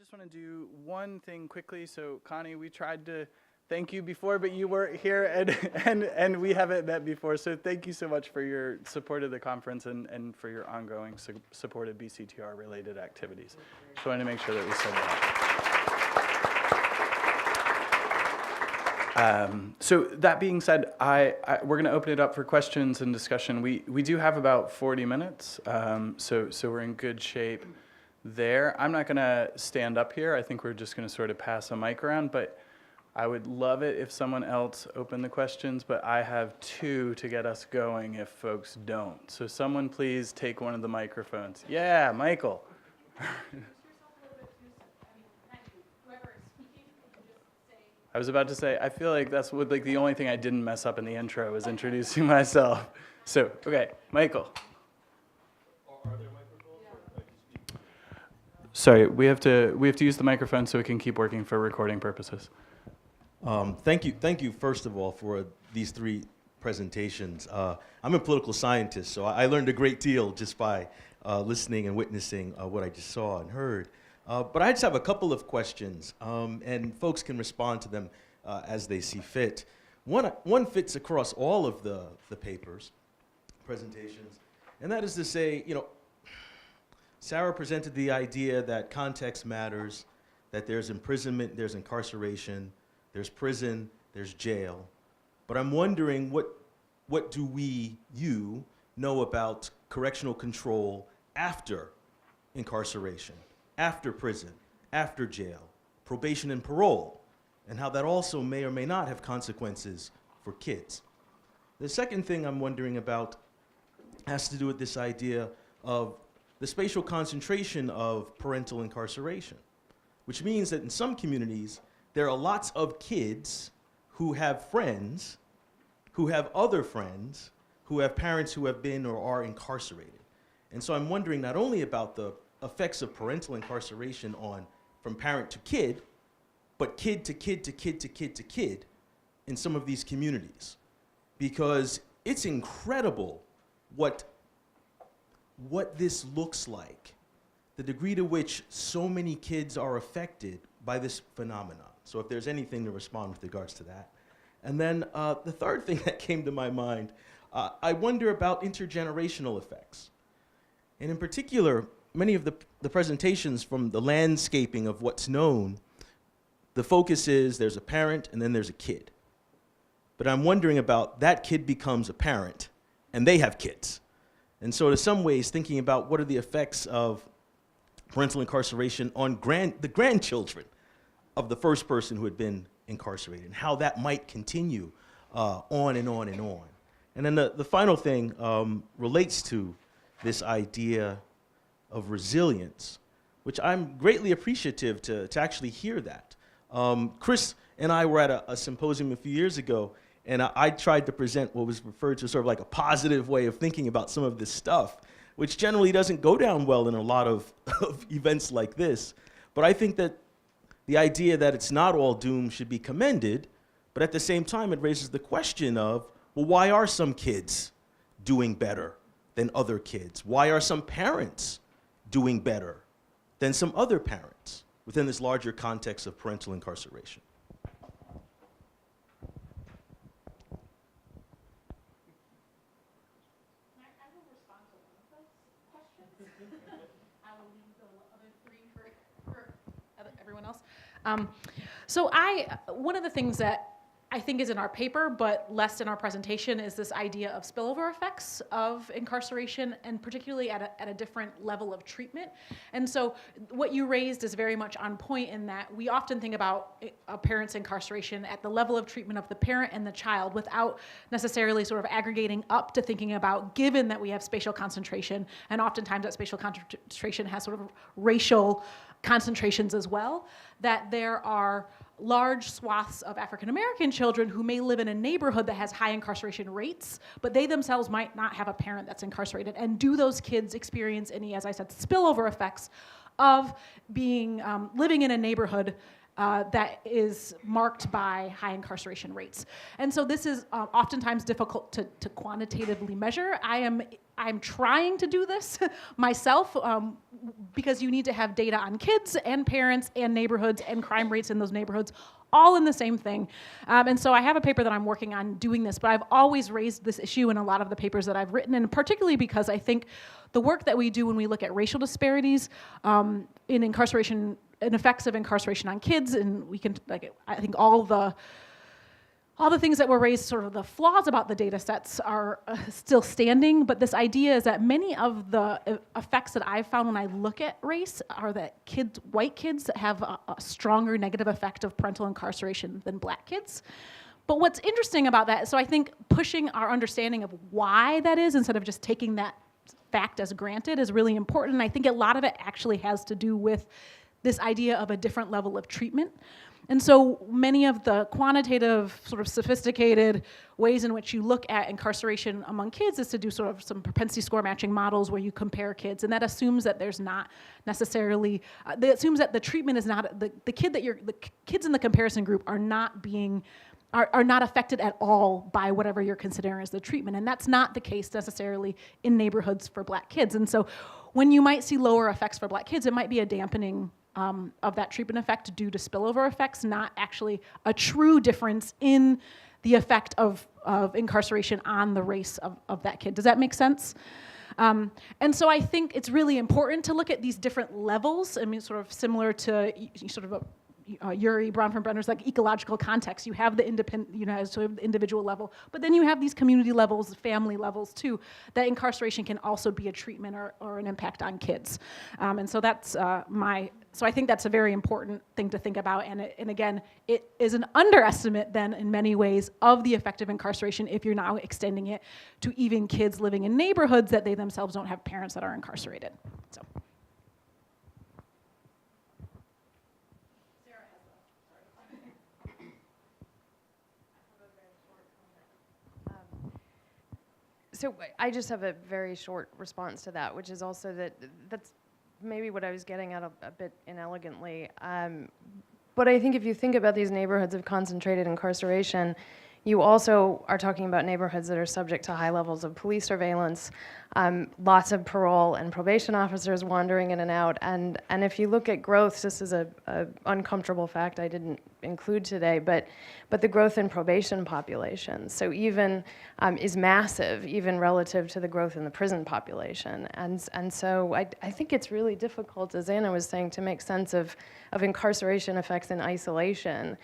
just want to do one thing quickly. So, Connie, we tried to thank you before, but you weren't here, and we haven't met before. So thank you so much for your support of the conference and for your ongoing support of BCTR-related activities. Just wanted to make sure that we said that. So that being said, we're going to open it up for questions and discussion. We do have about 40 minutes, so we're in good shape there. I'm not going to stand up here. I think we're just going to sort of pass a mic around, but I would love it if someone else opened the questions, but I have 2 to get us going if folks don't. So someone please take one of the microphones. Yeah, Michael. I was about to say, I feel like that's what, like, the only thing I didn't mess up in the intro was introducing myself. So, okay, Michael. Are there microphones? Sorry, we have to use the microphone so it can keep working for recording purposes. Thank you, first of all, for these 3 presentations. I'm a political scientist, so I learned a great deal just by listening and witnessing what I just saw and heard. But I just have a couple of questions, and folks can respond to them as they see fit. One fits across all of the papers, presentations, and that is to say, Sarah presented the idea that context matters, that there's imprisonment, there's incarceration, there's prison, there's jail. But I'm wondering, what do you know about correctional control after incarceration, after prison, after jail, probation and parole, and how that also may or may not have consequences for kids? The second thing I'm wondering about has to do with this idea of the spatial concentration of parental incarceration, which means that in some communities, there are lots of kids who have friends, who have other friends, who have parents who have been or are incarcerated. And so I'm wondering not only about the effects of parental incarceration from parent to kid, but kid to kid to kid to kid to kid in some of these communities. Because it's incredible what this looks like, the degree to which so many kids are affected by this phenomenon. So if there's anything to respond with regards to that. And then the third thing that came to my mind, I wonder about intergenerational effects. And in particular, many of the presentations from the landscaping of what's known, the focus is there's a parent and then there's a kid. But I'm wondering about that kid becomes a parent and they have kids. And so in some ways, thinking about what are the effects of parental incarceration on the grandchildren of the first person who had been incarcerated, and how that might continue on and on and on. And then the final thing relates to this idea of resilience, which I'm greatly appreciative to actually hear that. Chris and I were at a symposium a few years ago, and I tried to present what was referred to sort of like a positive way of thinking about some of this stuff, which generally doesn't go down well in a lot of events like this. But I think that the idea that it's not all doom should be commended, but at the same time, it raises the question of, well, why are some kids doing better than other kids? Why are some parents doing better than some other parents within this larger context of parental incarceration? I will respond to one of those questions. I will leave the other 3 for everyone else. So one of the things that I think is in our paper, but less in our presentation, is this idea of spillover effects of incarceration, and particularly at a different level of treatment. And so what you raised is very much on point in that we often think about a parent's incarceration at the level of treatment of the parent and the child without necessarily sort of aggregating up to thinking about, given that we have spatial concentration, and oftentimes that spatial concentration has sort of racial concentrations as well, that there are large swaths of African American children who may live in a neighborhood that has high incarceration rates, but they themselves might not have a parent that's incarcerated. And do those kids experience any, as I said, spillover effects of being living in a neighborhood that is marked by high incarceration rates? And so this is oftentimes difficult to quantitatively measure. I'm trying to do this myself because you need to have data on kids and parents and neighborhoods and crime rates in those neighborhoods, all in the same thing. And so I have a paper that I'm working on doing this, but I've always raised this issue in a lot of the papers that I've written, and particularly because I think the work that we do when we look at racial disparities in incarceration and effects of incarceration on kids, and we can, like, I think all the things that were raised, sort of the flaws about the data sets are still standing, but this idea is that many of the effects that I've found when I look at race are that white kids have a stronger negative effect of parental incarceration than black kids. But what's interesting about that, so I think pushing our understanding of why that is instead of just taking that fact as granted is really important. And I think a lot of it actually has to do with this idea of a different level of treatment. And so many of the quantitative, sort of sophisticated ways in which you look at incarceration among kids is to do sort of some propensity score matching models where you compare kids, and that assumes that there's not necessarily, that assumes that the treatment is not, the kids in the comparison group are not being, are not affected at all by whatever you're considering as the treatment, and that's not the case necessarily in neighborhoods for black kids. And so when you might see lower effects for black kids, it might be a dampening of that treatment effect due to spillover effects, not actually a true difference in the effect of incarceration on the race of that kid. Does that make sense? And so I think it's really important to look at these different levels. I mean, sort of similar to sort of Urie, Bronfenbrenner's like ecological context. You have the sort of the individual level, but then you have these community levels, family levels too, that incarceration can also be a treatment or an impact on kids. And so that's so I think that's a very important thing to think about. And again, it is an underestimate then in many ways of the effect of incarceration if you're now extending it to even kids living in neighborhoods that they themselves don't have parents that are incarcerated. So. So I just have a very short response to that, which is also that's maybe what I was getting at a bit inelegantly. But I think if you think about these neighborhoods of concentrated incarceration, you also are talking about neighborhoods that are subject to high levels of police surveillance, lots of parole and probation officers wandering in and out. And if you look at growth, this is a uncomfortable fact I didn't include today, but the growth in probation populations, so even is massive, even relative to the growth in the prison population. And so I think it's really difficult, as Anna was saying, to make sense of incarceration effects in isolation.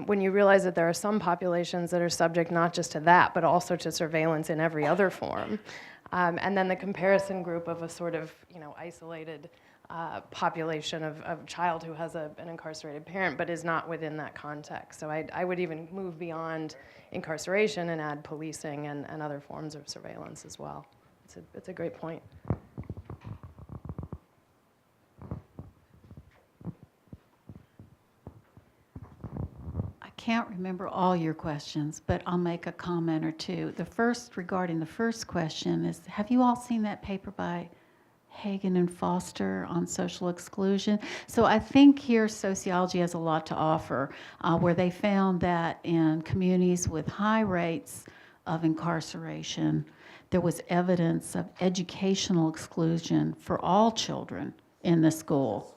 When you realize that there are some populations that are subject not just to that, but also to surveillance in every other form. And then the comparison group of a sort of, isolated population of child who has an incarcerated parent, but is not within that context. So I would even move beyond incarceration and add policing and other forms of surveillance as well. It's a great point. Can't remember all your questions, but I'll make a comment or two. The first, regarding the first question, is have you all seen that paper by Hagen and Foster on social exclusion? So I think here sociology has a lot to offer, where they found that in communities with high rates of incarceration, there was evidence of educational exclusion for all children in the school.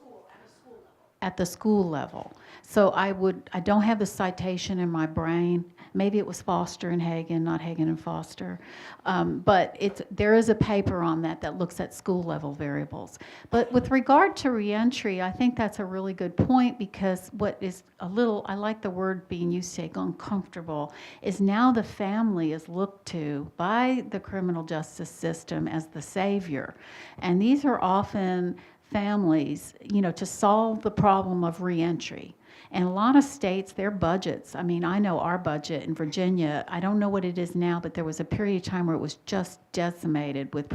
At the school level. So I don't have the citation in my brain. Maybe it was Foster and Hagen, not Hagen and Foster. But there is a paper on that looks at school level variables. But with regard to reentry, I think that's a really good point, because what is I like the word being used to say uncomfortable, is now the family is looked to by the criminal justice system as the savior. And these are often families, to solve the problem of reentry. And a lot of states, their budgets, I mean, I know our budget in Virginia, I don't know what it is now, but there was a period of time where it was just decimated with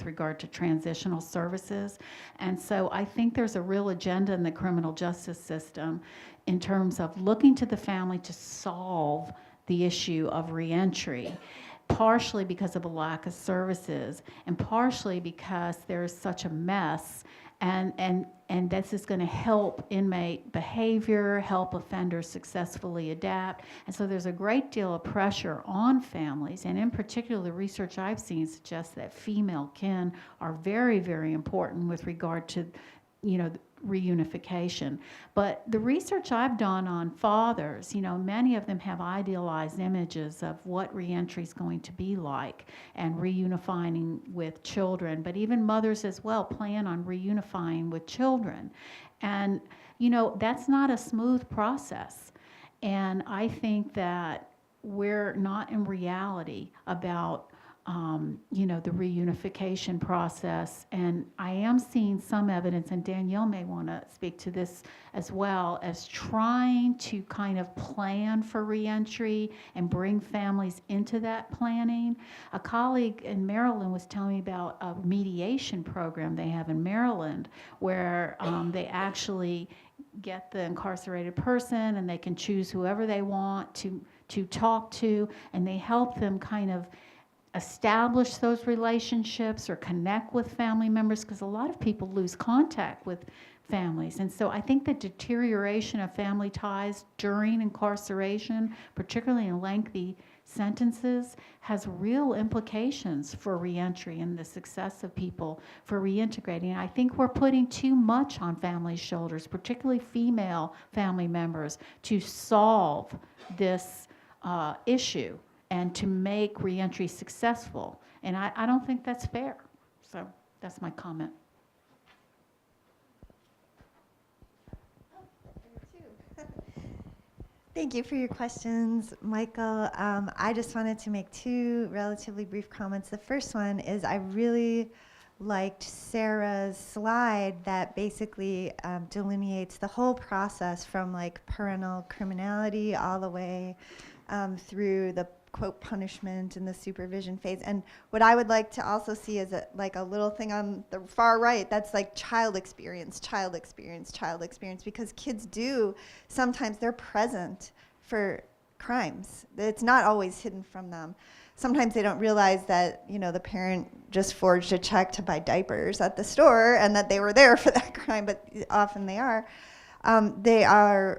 regard to transitional services. And so I think there's a real agenda in the criminal justice system in terms of looking to the family to solve the issue of reentry. partially because of a lack of services, and partially because there's such a mess. And this is going to help inmate behavior, help offenders successfully adapt. And so there's a great deal of pressure on families, and in particular, the research I've seen suggests that female kin are very, very important with regard to, reunification. But the research I've done on fathers, many of them have idealized images of what reentry is going to be like and reunifying with children, but even mothers as well plan on reunifying with children. And, that's not a smooth process. And I think that we're not in reality about the reunification process. And I am seeing some evidence, and Danielle may want to speak to this as well, as trying to kind of plan for reentry and bring families into that planning. A colleague in Maryland was telling me about a mediation program they have in Maryland where they actually get the incarcerated person and they can choose whoever they want to talk to, and they help them kind of establish those relationships or connect with family members, because a lot of people lose contact with families. And so I think the deterioration of family ties during incarceration, particularly in lengthy sentences, has real implications for reentry and the success of people for reintegrating. I think we're putting too much on families' shoulders, particularly female family members, to solve this issue and to make reentry successful. And I don't think that's fair. So that's my comment. Thank you for your questions, Michael. I just wanted to make two relatively brief comments. The first one is I really liked Sarah's slide that basically delineates the whole process from like parental criminality all the way through the quote punishment and the supervision phase. And what I would like to also see is like a little thing on the far right that's like child experience, because kids do sometimes, they're present for crimes. It's not always hidden from them. Sometimes they don't realize that, the parent just forged a check to buy diapers at the store and that they were there for that crime, but often they are.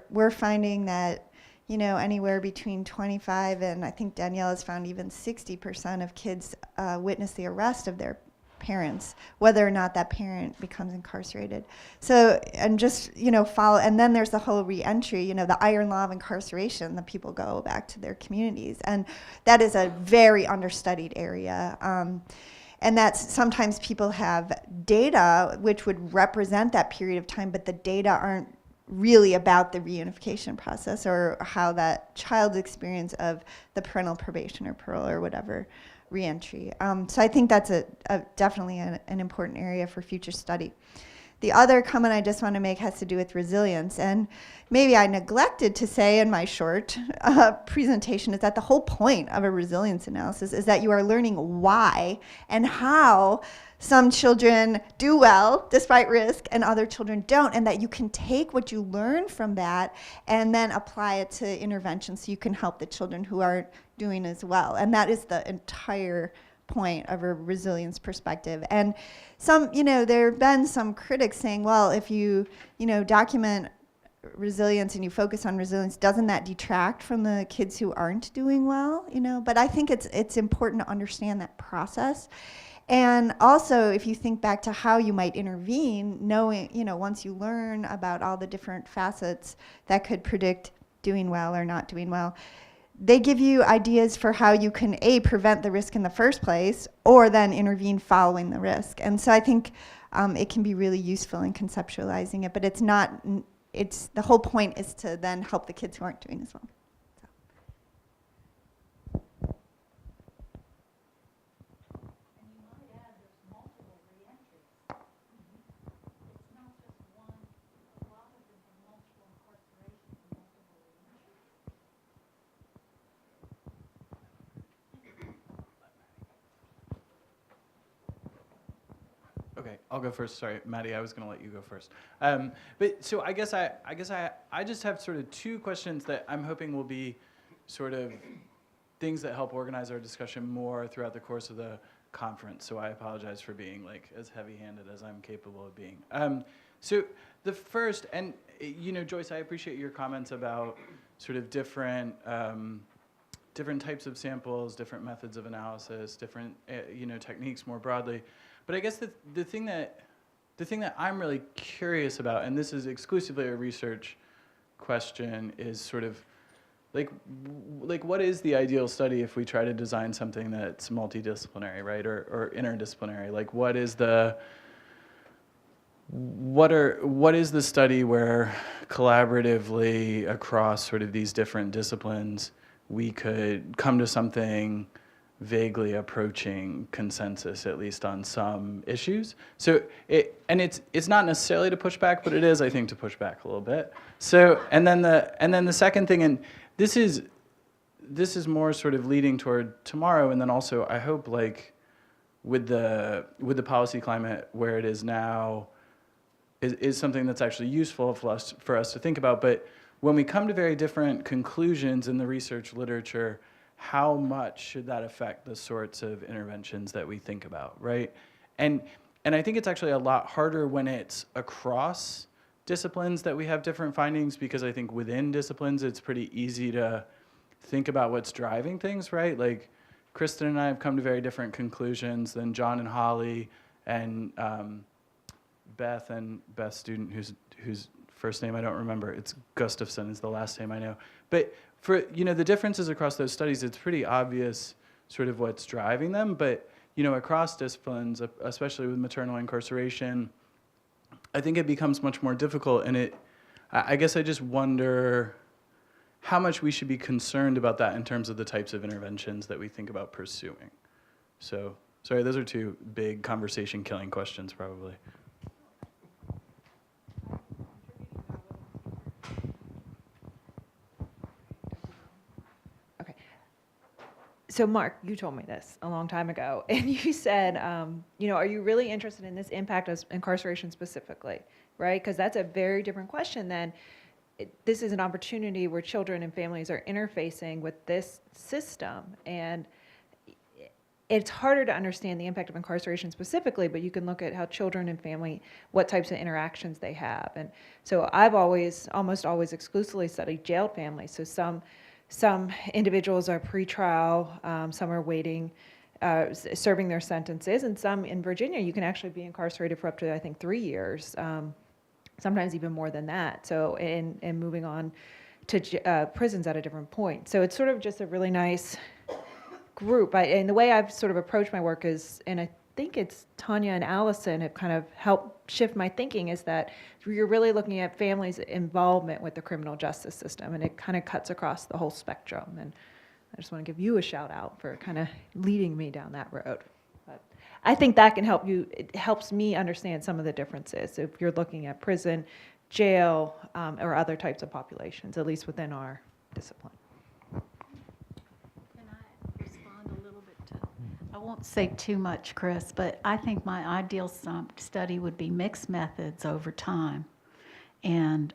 We're finding that anywhere between 25 and I think Danielle has found even 60% of kids witness the arrest of their parents, whether or not that parent becomes incarcerated. So, and just, follow, and then there's the whole reentry, the iron law of incarceration, that people go back to their communities. And that is a very understudied area. And that's sometimes people have data which would represent that period of time, but the data aren't really about the reunification process or how that child's experience of the parental probation or parole or whatever reentry. So I think that's definitely an important area for future study. The other comment I just want to make has to do with resilience. And maybe I neglected to say in my short presentation is that the whole point of a resilience analysis is that you are learning why and how some children do well despite risk and other children don't, and that you can take what you learn from that and then apply it to intervention so you can help the children who aren't doing as well. And that is the entire point of a resilience perspective. And some, there have been some critics saying, well, if you, document resilience and you focus on resilience, doesn't that detract from the kids who aren't doing well? But I think it's important to understand that process. And also, if you think back to how you might intervene, knowing, once you learn about all the different facets that could predict doing well or not doing well, they give you ideas for how you can, A, prevent the risk in the first place, or then intervene following the risk. And so I think it can be really useful in conceptualizing it, but the whole point is to then help the kids who aren't doing as well. Okay, I'll go first. Sorry, Maddie, I was going to let you go first. But so I guess I just have sort of two questions that I'm hoping will be sort of things that help organize our discussion more throughout the course of the conference. So I apologize for being like as heavy-handed as I'm capable of being. So the first, and Joyce, I appreciate your comments about sort of different types of samples, different methods of analysis, different techniques more broadly. But I guess the thing that I'm really curious about, and this is exclusively a research question, is sort of like what is the ideal study if we try to design something that's multidisciplinary, right, or interdisciplinary? Like what is the study where collaboratively across sort of these different disciplines we could come to something vaguely approaching consensus, at least on some issues. So it's not necessarily to push back, but it is, I think, to push back a little bit. So and then the second thing, and this is more sort of leading toward tomorrow, and then also I hope like with the policy climate where it is now is something that's actually useful for us to think about. But when we come to very different conclusions in the research literature, how much should that affect the sorts of interventions that we think about, right? And I think it's actually a lot harder when it's across disciplines that we have different findings, because I think within disciplines it's pretty easy to think about what's driving things, right? Like Kristen and I have come to very different conclusions than John and Holly and Beth and Beth's student whose first name I don't remember. It's Gustafson is the last name I know. But for the differences across those studies, it's pretty obvious sort of what's driving them. But across disciplines, especially with maternal incarceration, I think it becomes much more difficult. And I guess I just wonder how much we should be concerned about that in terms of the types of interventions that we think about pursuing. So, sorry, those are two big conversation-killing questions, probably. So Mark, you told me this a long time ago, and you said, are you really interested in this impact of incarceration specifically, right? Because that's a very different question than this is an opportunity where children and families are interfacing with this system, and it's harder to understand the impact of incarceration specifically, but you can look at how children and family, what types of interactions they have. And so I've almost always exclusively studied jailed families. So some individuals are pretrial, some are waiting, serving their sentences, and some in Virginia, you can actually be incarcerated for up to, I think, 3 years, sometimes even more than that. So, and moving on to prisons at a different point. So it's sort of just a really nice group. And the way I've sort of approached my work is, and I think it's Tanya and Allison have kind of helped shift my thinking, is that you're really looking at families' involvement with the criminal justice system, and it kind of cuts across the whole spectrum. And I just want to give you a shout out for kind of leading me down that road. But I think that can help you. It helps me understand some of the differences if you're looking at prison, jail, or other types of populations, at least within our discipline. I won't say too much, Chris, but I think my ideal study would be mixed methods over time, and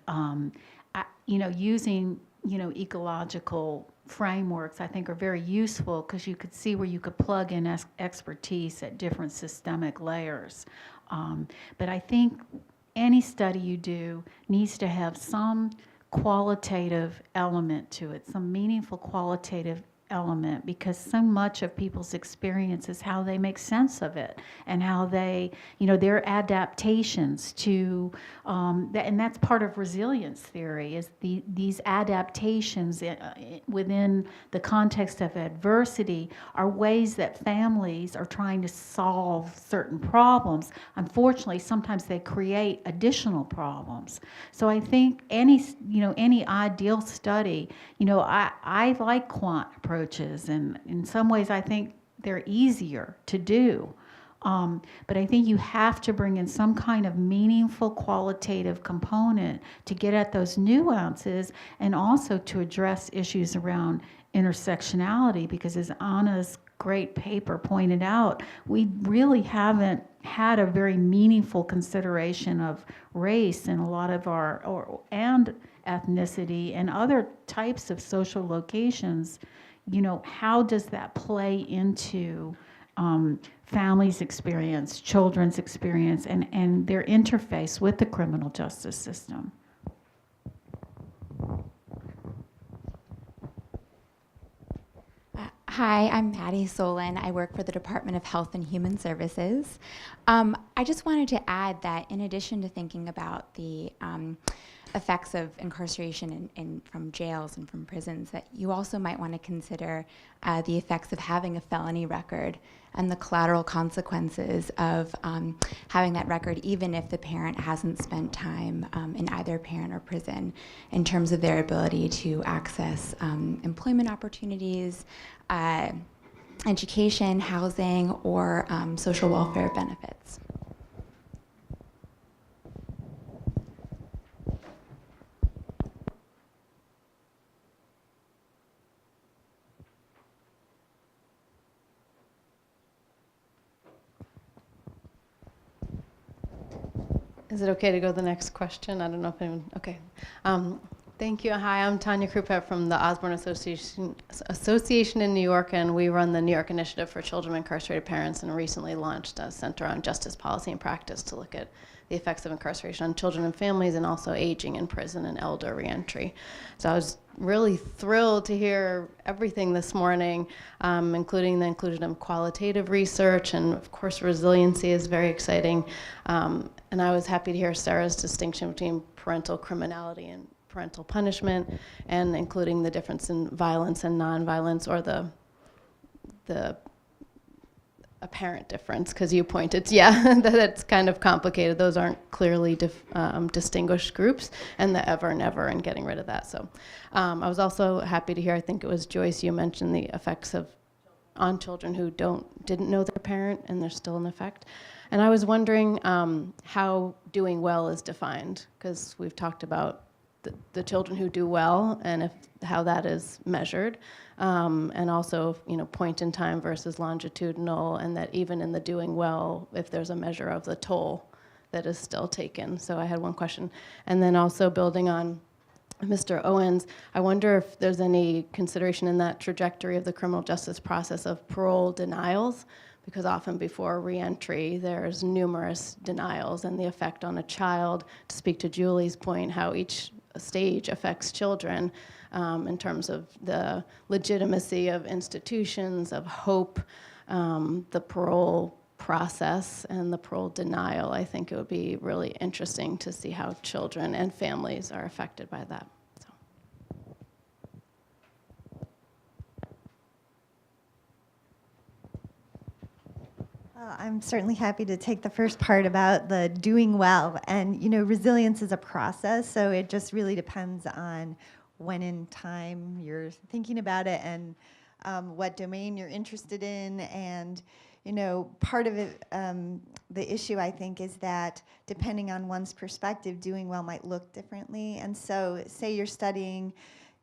using ecological frameworks I think are very useful, because you could see where you could plug in expertise at different systemic layers. But I think any study you do needs to have some qualitative element to it, some meaningful qualitative element, because so much of people's experience is how they make sense of it and how they, their adaptations to, and that's part of resilience theory, is these adaptations within the context of adversity are ways that families are trying to solve certain problems. Unfortunately, sometimes they create additional problems. So I think any ideal study, I like quant approaches, and in some ways I think they're easier to do. But I think you have to bring in some kind of meaningful qualitative component to get at those nuances, and also to address issues around intersectionality, because as Anna's great paper pointed out, we really haven't had a very meaningful consideration of race in a lot of and ethnicity and other types of social locations how does that play into families' experience, children's experience, and their interface with the criminal justice system? Hi, I'm Maddie Solon. I work for the Department of Health and Human Services. I just wanted to add that in addition to thinking about the effects of incarceration from jails and from prisons, that you also might want to consider the effects of having a felony record and the collateral consequences of having that record, even if the parent hasn't spent time in either parent or prison, in terms of their ability to access employment opportunities, education, housing, or social welfare benefits. Is it okay to go to the next question? I don't know if anyone, okay. Thank you. Hi, I'm Tanya Krupa from the Osborne Association in New York, and we run the New York Initiative for Children of Incarcerated Parents, and recently launched a Center on Justice Policy and Practice to look at the effects of incarceration on children and families, and also aging in prison and elder reentry. So I was really thrilled to hear everything this morning, including the inclusion of qualitative research, and of course resiliency is very exciting. And I was happy to hear Sarah's distinction between parental criminality and parental punishment, and including the difference in violence and nonviolence, or the apparent difference, because you pointed, that's kind of complicated. Those aren't clearly distinguished groups, and the ever, never, and getting rid of that. So I was also happy to hear, I think it was Joyce, you mentioned the effects on children who didn't know their parent, and they're still in effect. And I was wondering how doing well is defined, because we've talked about the children who do well, and how that is measured, and also point in time versus longitudinal, and that even in the doing well, if there's a measure of the toll that is still taken. So I had one question, and then also building on Mr. Owens, I wonder if there's any consideration in that trajectory of the criminal justice process of parole denials, because often before reentry, there's numerous denials, and the effect on a child, to speak to Julie's point, how each stage affects children in terms of the legitimacy of institutions, of hope, the parole process, and the parole denial. I think it would be really interesting to see how children and families are affected by that. I'm certainly happy to take the first part about the doing well. And, resilience is a process, so it just really depends on when in time you're thinking about it, and what domain you're interested in. And, part of it, the issue, I think, is that depending on one's perspective, doing well might look differently. And so say you're studying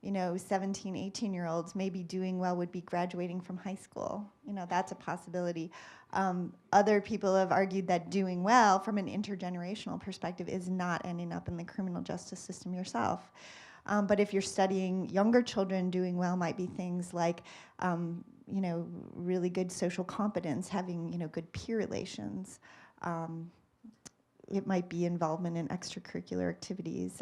17, 18-year-olds, maybe doing well would be graduating from high school. That's a possibility. Other people have argued that doing well from an intergenerational perspective is not ending up in the criminal justice system yourself. But if you're studying younger children, doing well might be things like, really good social competence, having, good peer relations. It might be involvement in extracurricular activities.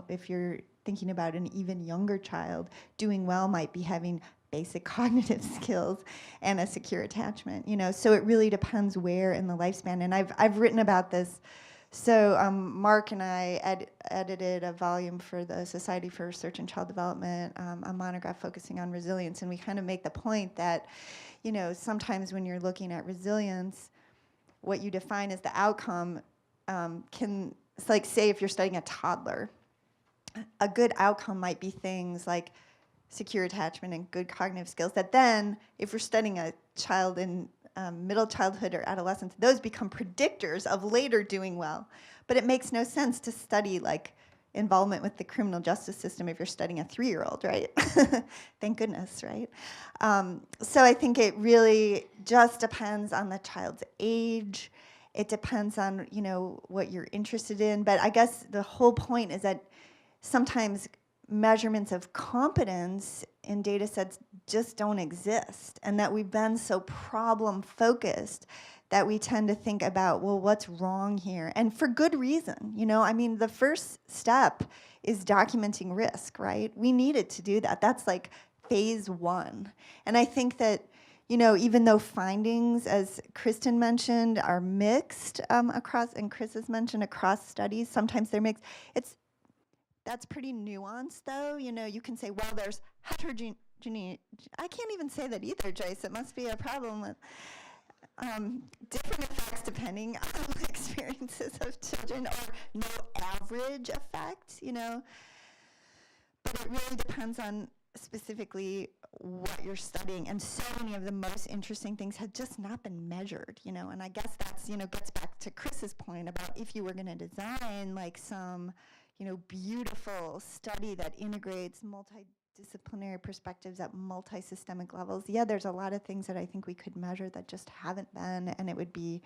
If you're thinking about an even younger child, doing well might be having basic cognitive skills and a secure attachment. So it really depends where in the lifespan. And I've written about this. So Mark and I edited a volume for the Society for Research in Child Development, a monograph focusing on resilience, and we kind of make the point that, sometimes when you're looking at resilience, what you define as the outcome it's like, say if you're studying a toddler, a good outcome might be things like secure attachment and good cognitive skills, that then, if you're studying a child in middle childhood or adolescence, those become predictors of later doing well. But it makes no sense to study like involvement with the criminal justice system if you're studying a 3-year-old, right? Thank goodness, right? So I think it really just depends on the child's age. It depends on, what you're interested in. But I guess the whole point is that sometimes measurements of competence in data sets just don't exist, and that we've been so problem focused that we tend to think about, well, what's wrong here? And for good reason, you know, I mean, the first step is documenting risk, right? We needed to do that. That's like phase one. And I think that, you know, even though findings, as Kristen mentioned, are mixed across, and Chris has mentioned across studies, sometimes they're mixed. That's pretty nuanced, though. You know, you can say, well, there's heterogeneity. I can't even say that either, Joyce. It must be a problem with different effects depending on the experiences of children, or no average effect, you know. But it really depends on specifically what you're studying, and so many of the most interesting things have just not been measured, you know. And I guess that's, you know, gets back to Chris's point about if you were going to design like some, you know, beautiful study that integrates multidisciplinary perspectives at multi-systemic levels. Yeah, there's a lot of things that I think we could measure that just haven't been, and it would be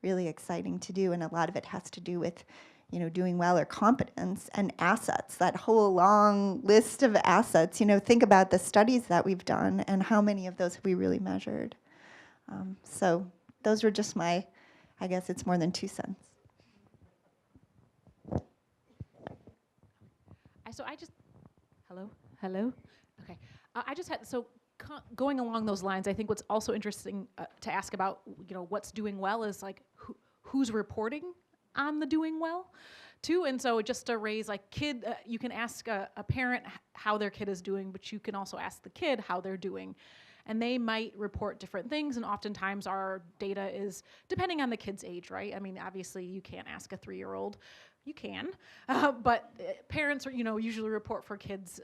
really exciting to do. And a lot of it has to do with, you know, doing well or competence and assets, that whole long list of assets. You know, think about the studies that we've done and how many of those have we really measured. So those were just my, I guess it's more than 2 cents. So I just, hello? Okay. I just had, so going along those lines, I think what's also interesting to ask about, you know, what's doing well is like who's reporting on the doing well too. And so just to raise like you can ask a parent how their kid is doing, but you can also ask the kid how they're doing. And they might report different things, and oftentimes our data is depending on the kid's age, right? I mean, obviously you can't ask a 3-year-old. You can, but parents are, you know, usually report for kids,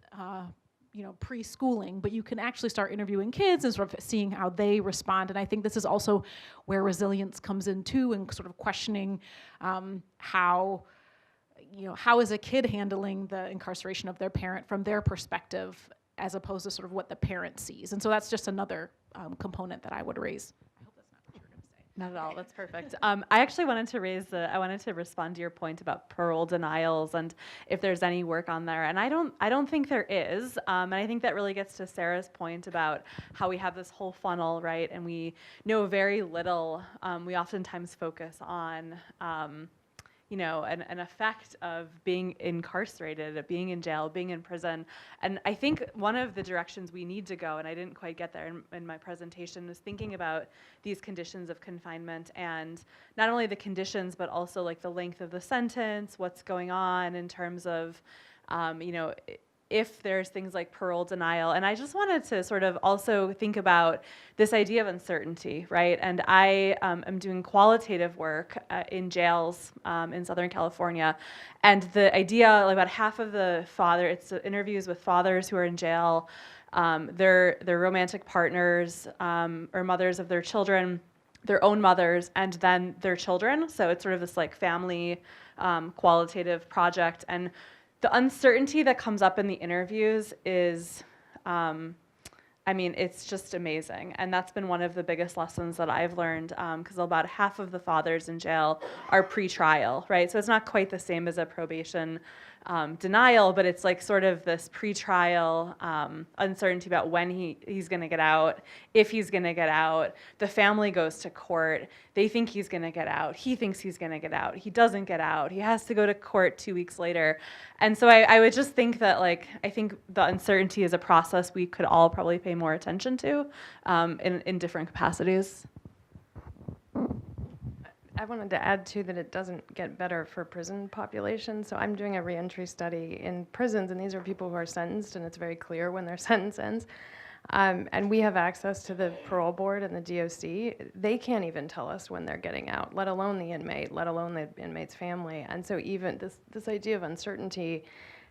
you know, preschooling, but you can actually start interviewing kids and sort of seeing how they respond. And I think this is also where resilience comes in too, and sort of questioning how, you know, how is a kid handling the incarceration of their parent from their perspective, as opposed to sort of what the parent sees. And so that's just another component that I would raise. I hope that's not what you were going to say. Not at all. That's perfect. I actually wanted to I wanted to respond to your point about parole denials and if there's any work on there. And I don't think there is. And I think that really gets to Sarah's point about how we have this whole funnel, right? And we know very little. We oftentimes focus on, you know, an effect of being incarcerated, of being in jail, being in prison. And I think one of the directions we need to go, and I didn't quite get there in my presentation, was thinking about these conditions of confinement, and not only the conditions, but also like the length of the sentence, what's going on in terms of, you know, if there's things like parole denial. And I just wanted to sort of also think about this idea of uncertainty, right? And I am doing qualitative work in jails in Southern California. And the idea, like about half of the it's interviews with fathers who are in jail, their romantic partners or mothers of their children, their own mothers, and then their children. So it's sort of this like family qualitative project. And the uncertainty that comes up in the interviews is, I mean, it's just amazing. And that's been one of the biggest lessons that I've learned, because about half of the fathers in jail are pre-trial, right? So it's not quite the same as a probation denial, but it's like sort of this pre-trial uncertainty about when he's going to get out, if he's going to get out. The family goes to court. They think he's going to get out. He thinks he's going to get out. He doesn't get out. He has to go to court 2 weeks later. And so I would just think that, like, I think the uncertainty is a process we could all probably pay more attention to in different capacities. I wanted to add, too, that it doesn't get better for prison populations. So I'm doing a reentry study in prisons, and these are people who are sentenced, and it's very clear when their sentence ends. And we have access to the parole board and the DOC. They can't even tell us when they're getting out, let alone the inmate, let alone the inmate's family. And so even this idea of uncertainty,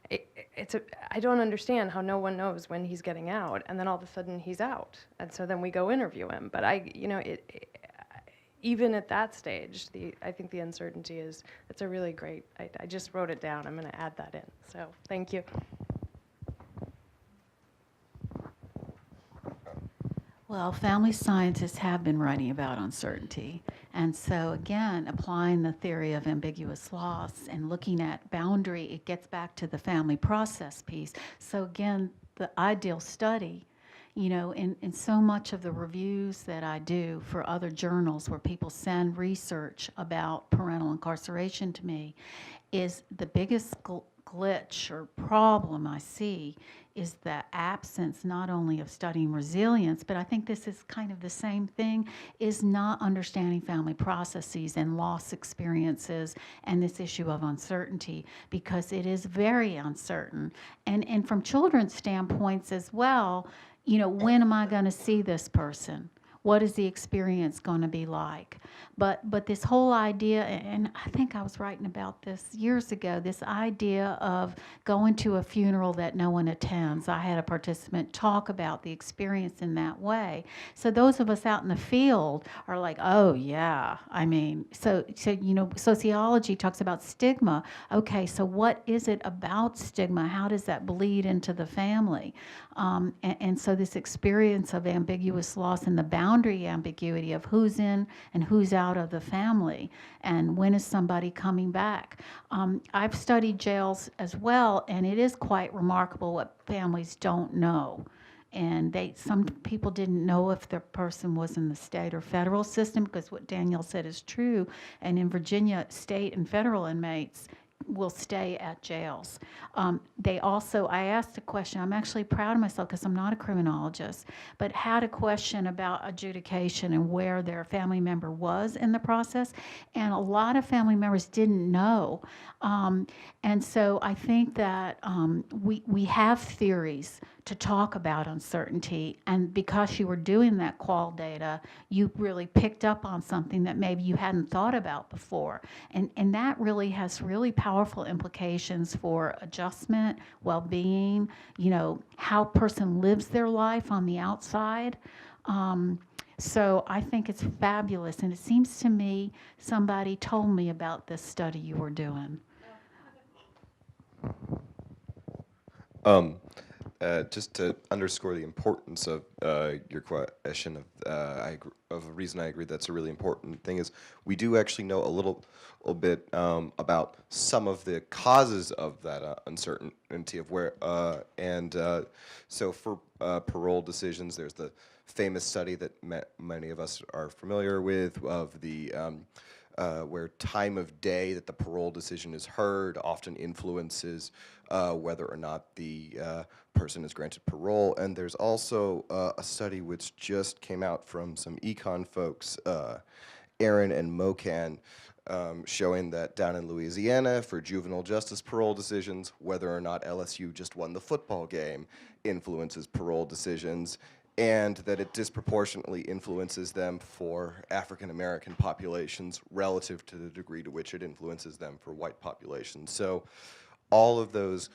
I don't understand how no one knows when he's getting out, and then all of a sudden he's out. And so then we go interview him. But even at that stage, I think the uncertainty it's a really great, I just wrote it down. I'm going to add that in. So thank you. Well, family scientists have been writing about uncertainty. And so again, applying the theory of ambiguous loss and looking at boundary, it gets back to the family process piece. So again, the ideal study, you know, in so much of the reviews that I do for other journals where people send research about parental incarceration to me, is the biggest glitch or problem I see is the absence not only of studying resilience, but I think this is kind of the same thing, is not understanding family processes and loss experiences and this issue of uncertainty, because it is very uncertain. And from children's standpoints as well, you know, when am I going to see this person? What is the experience going to be like? But this whole idea, and I think I was writing about this years ago, this idea of going to a funeral that no one attends. I had a participant talk about the experience in that way. So those of us out in the field are like, oh yeah, I mean, so you know, sociology talks about stigma. Okay, so what is it about stigma? How does that bleed into the family? And so this experience of ambiguous loss and the boundary ambiguity of who's in and who's out of the family, and when is somebody coming back. I've studied jails as well, and it is quite remarkable what families don't know. And some people didn't know if the person was in the state or federal system, because what Danielle said is true. And in Virginia, state and federal inmates will stay at jails. They also, I asked a question, I'm actually proud of myself because I'm not a criminologist, but had a question about adjudication and where their family member was in the process. And a lot of family members didn't know. And so I think that we have theories to talk about uncertainty, and because you were doing that qual data, you really picked up on something that maybe you hadn't thought about before. And that really has really powerful implications for adjustment, well-being, you know, how a person lives their life on the outside. So I think it's fabulous, and it seems to me somebody told me about this study you were doing. Just to underscore the importance of your question of a reason I agree that's a really important thing is we do actually know a little bit about some of the causes of that uncertainty of where so for parole decisions, there's the famous study that many of us are familiar with of the where time of day that the parole decision is heard often influences whether or not the person is granted parole. And there's also a study which just came out from some econ folks, Aaron and Mocan, showing that down in Louisiana for juvenile justice parole decisions, whether or not LSU just won the football game influences parole decisions, and that it disproportionately influences them for African American populations relative to the degree to which it influences them for white populations. So all of those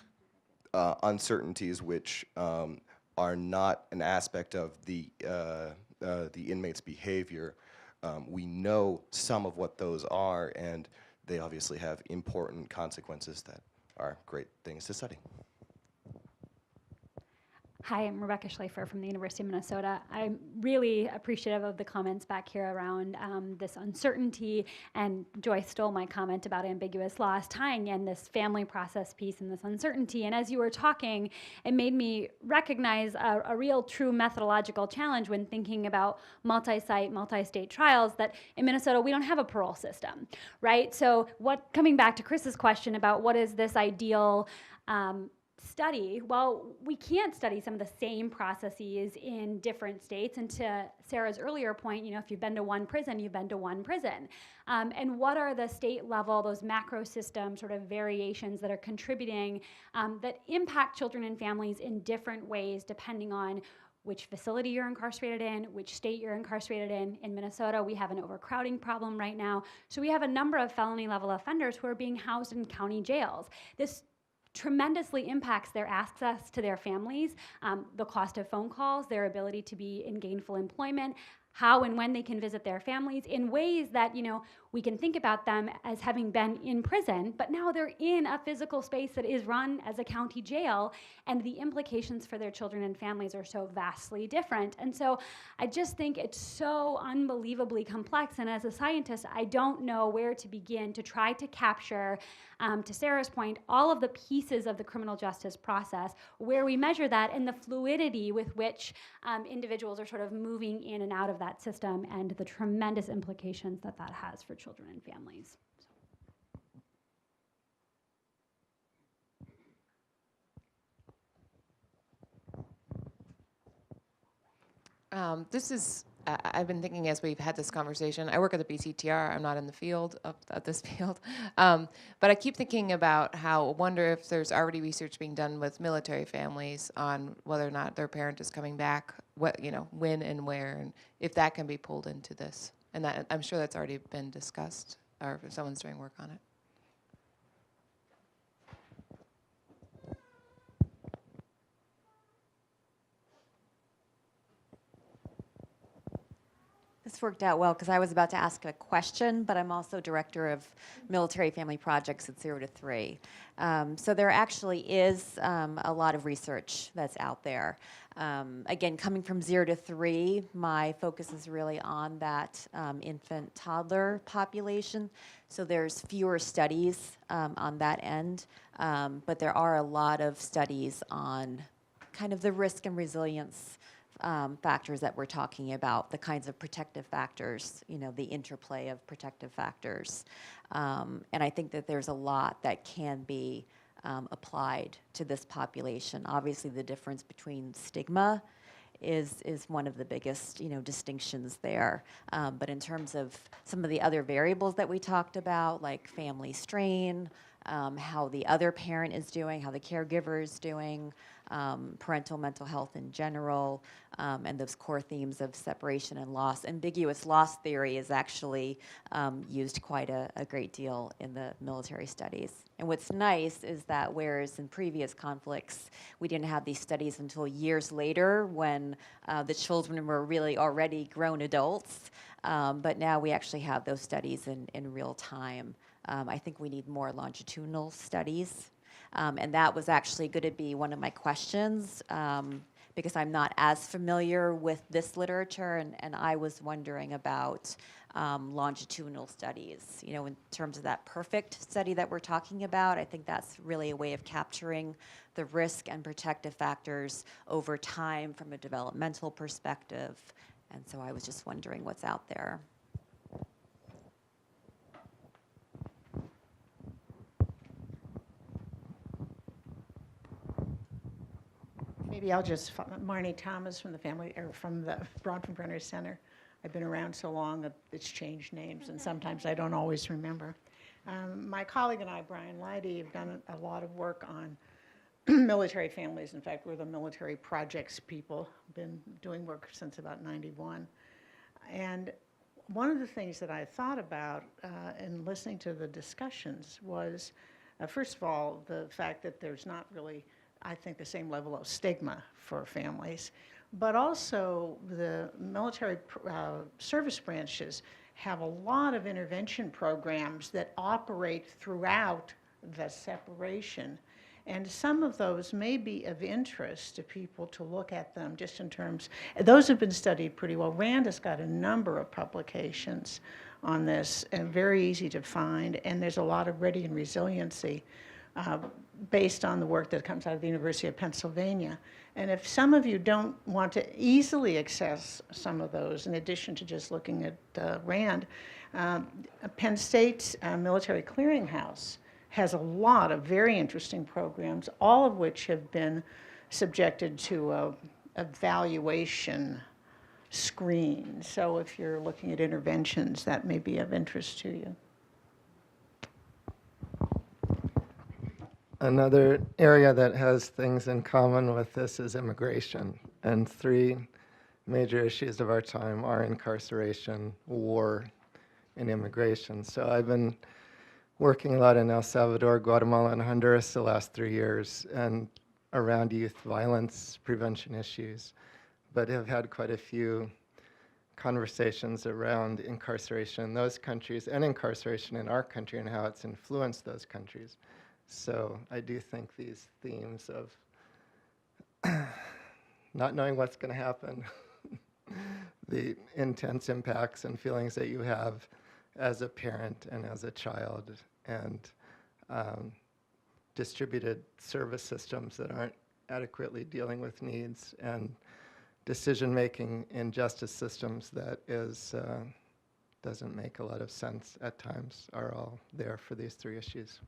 uncertainties which are not an aspect of the inmate's behavior, we know some of what those are, and they obviously have important consequences that are great things to study. Hi, I'm Rebecca Shlafer from the University of Minnesota. I'm really appreciative of the comments back here around this uncertainty, and Joy stole my comment about ambiguous loss, tying in this family process piece and this uncertainty. And as you were talking, it made me recognize a real true methodological challenge when thinking about multi-site, multi-state trials, that in Minnesota we don't have a parole system, right? So coming back to Chris's question about what is this ideal study, well, we can't study some of the same processes in different states. And to Sarah's earlier point, you know, if you've been to one prison, you've been to one prison. And what are the state level, those macro system sort of variations that are contributing that impact children and families in different ways depending on which facility you're incarcerated in, which state you're incarcerated in. In Minnesota, we have an overcrowding problem right now. So we have a number of felony level offenders who are being housed in county jails. This tremendously impacts their access to their families, the cost of phone calls, their ability to be in gainful employment, how and when they can visit their families in ways that, you know, we can think about them as having been in prison, but now they're in a physical space that is run as a county jail, and the implications for their children and families are so vastly different. And so I just think it's so unbelievably complex, and as a scientist, I don't know where to begin to try to capture, to Sarah's point, all of the pieces of the criminal justice process, where we measure that and the fluidity with which individuals are sort of moving in and out of that system, and the tremendous implications that that has for children and families. I've been thinking as we've had this conversation, I work at the BCTR, I'm not in the field of this field, but I keep thinking about how, I wonder if there's already research being done with military families on whether or not their parent is coming back, when and where, and if that can be pulled into this. And that, I'm sure that's already been discussed, or if someone's doing work on it. This worked out well because I was about to ask a question, but I'm also director of military family projects at 0 to 3. So there actually is a lot of research that's out there. Again, coming from 0 to 3, my focus is really on that infant toddler population. So there's fewer studies on that end, but there are a lot of studies on kind of the risk and resilience factors that we're talking about, the kinds of protective factors, the interplay of protective factors. And I think that there's a lot that can be applied to this population. Obviously, the difference between stigma is one of the biggest, distinctions there. But in terms of some of the other variables that we talked about, like family strain, how the other parent is doing, how the caregiver is doing, parental mental health in general, and those core themes of separation and loss. Ambiguous loss theory is actually used quite a great deal in the military studies. And what's nice is that whereas in previous conflicts, we didn't have these studies until years later when the children were really already grown adults, but now we actually have those studies in real time. I think we need more longitudinal studies. And that was actually going to be one of my questions because I'm not as familiar with this literature, and I was wondering about longitudinal studies. In terms of that perfect study that we're talking about, I think that's really a way of capturing the risk and protective factors over time from a developmental perspective. And so I was just wondering what's out there. Maybe I'll just, Marnie Thomas from the Bronfenbrenner Center. I've been around so long that it's changed names, and sometimes I don't always remember. My colleague and I, Brian Leidy, have done a lot of work on military families. In fact, we're the military projects people, been doing work since about '91. And one of the things that I thought about in listening to the discussions was, first of all, the fact that there's not really, I think, the same level of stigma for families, but also the military service branches have a lot of intervention programs that operate throughout the separation. And some of those may be of interest to people to look at them just in terms, those have been studied pretty well. RAND has got a number of publications on this and very easy to find, and there's a lot of ready and resiliency based on the work that comes out of the University of Pennsylvania. And if some of you don't want to easily access some of those, in addition to just looking at RAND, Penn State's Military Clearinghouse has a lot of very interesting programs, all of which have been subjected to a evaluation screen. So if you're looking at interventions, that may be of interest to you. Another area that has things in common with this is immigration. And 3 major issues of our time are incarceration, war, and immigration. So I've been working a lot in El Salvador, Guatemala, and Honduras the last 3 years, and around youth violence prevention issues, but have had quite a few conversations around incarceration in those countries and incarceration in our country and how it's influenced those countries. So I do think these themes of not knowing what's going to happen, the intense impacts and feelings that you have as a parent and as a child, and distributed service systems that aren't adequately dealing with needs, and decision-making in justice systems that doesn't make a lot of sense at times, are all there for these three issues.